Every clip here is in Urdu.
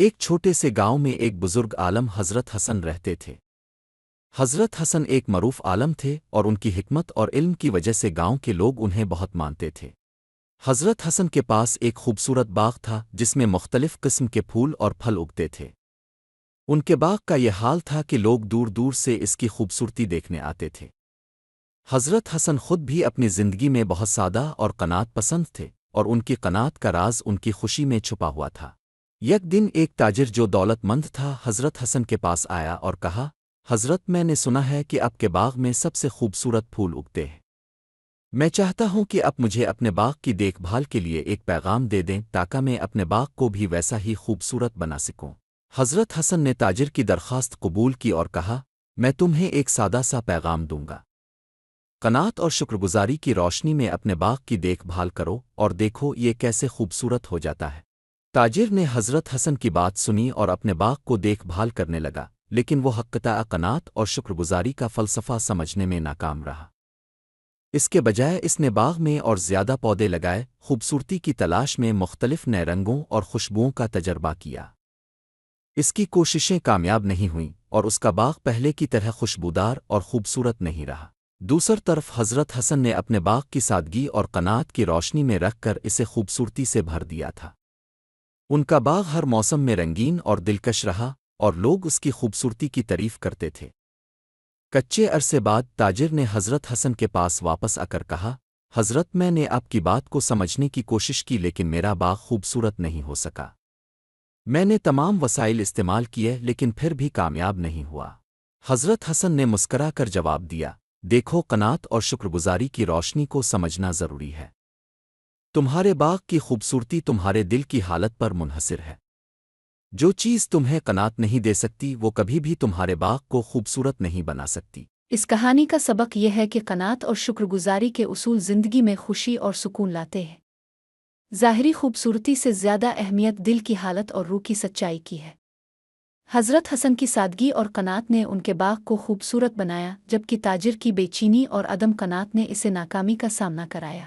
ایک چھوٹے سے گاؤں میں ایک بزرگ عالم حضرت حسن رہتے تھے۔ حضرت حسن ایک معروف عالم تھے اور ان کی حکمت اور علم کی وجہ سے گاؤں کے لوگ انہیں بہت مانتے تھے۔ حضرت حسن کے پاس ایک خوبصورت باغ تھا جس میں مختلف قسم کے پھول اور پھل اگتے تھے۔ ان کے باغ کا یہ حال تھا کہ لوگ دور دور سے اس کی خوبصورتی دیکھنے آتے تھے۔ حضرت حسن خود بھی اپنی زندگی میں بہت سادہ اور قناعت پسند تھے، اور ان کی قناعت کا راز ان کی خوشی میں چھپا ہوا تھا۔ یک دن ایک تاجر جو دولت مند تھا حضرت حسن کے پاس آیا اور کہا، حضرت میں نے سنا ہے کہ آپ کے باغ میں سب سے خوبصورت پھول اگتے ہیں۔ میں چاہتا ہوں کہ آپ مجھے اپنے باغ کی دیکھ بھال کے لیے ایک پیغام دے دیں تاکہ میں اپنے باغ کو بھی ویسا ہی خوبصورت بنا سکوں۔ حضرت حسن نے تاجر کی درخواست قبول کی اور کہا، میں تمہیں ایک سادہ سا پیغام دوں گا۔ قناعت اور شکر گزاری کی روشنی میں اپنے باغ کی دیکھ بھال کرو اور دیکھو یہ کیسے خوبصورت ہو جاتا ہے۔ تاجر نے حضرت حسن کی بات سنی اور اپنے باغ کو دیکھ بھال کرنے لگا، لیکن وہ حقیقت قناعت اور شکر گزاری کا فلسفہ سمجھنے میں ناکام رہا۔ اس کے بجائے اس نے باغ میں اور زیادہ پودے لگائے، خوبصورتی کی تلاش میں مختلف نئے رنگوں اور خوشبوؤں کا تجربہ کیا۔ اس کی کوششیں کامیاب نہیں ہوئیں اور اس کا باغ پہلے کی طرح خوشبودار اور خوبصورت نہیں رہا۔ دوسری طرف حضرت حسن نے اپنے باغ کی سادگی اور قناعت کی روشنی میں رکھ کر اسے خوبصورتی سے بھر دیا تھا۔ ان کا باغ ہر موسم میں رنگین اور دلکش رہا اور لوگ اس کی خوبصورتی کی تعریف کرتے تھے۔ کچے عرصے بعد تاجر نے حضرت حسن کے پاس واپس آ کر کہا، حضرت میں نے آپ کی بات کو سمجھنے کی کوشش کی لیکن میرا باغ خوبصورت نہیں ہو سکا۔ میں نے تمام وسائل استعمال کیے لیکن پھر بھی کامیاب نہیں ہوا۔ حضرت حسن نے مسکرا کر جواب دیا، دیکھو قناعت اور شکر گزاری کی روشنی کو سمجھنا ضروری ہے۔ تمہارے باغ کی خوبصورتی تمہارے دل کی حالت پر منحصر ہے۔ جو چیز تمہیں قناعت نہیں دے سکتی وہ کبھی بھی تمہارے باغ کو خوبصورت نہیں بنا سکتی۔ اس کہانی کا سبق یہ ہے کہ قناعت اور شکر گزاری کے اصول زندگی میں خوشی اور سکون لاتے ہیں۔ ظاہری خوبصورتی سے زیادہ اہمیت دل کی حالت اور روح کی سچائی کی ہے۔ حضرت حسن کی سادگی اور قناعت نے ان کے باغ کو خوبصورت بنایا، جبکہ تاجر کی بے چینی اور عدم قناعت نے اسے ناکامی کا سامنا کرایا۔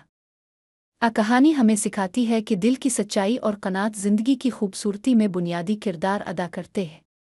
کہانی ہمیں سکھاتی ہے کہ دل کی سچائی اور قناعت زندگی کی خوبصورتی میں بنیادی کردار ادا کرتے ہیں۔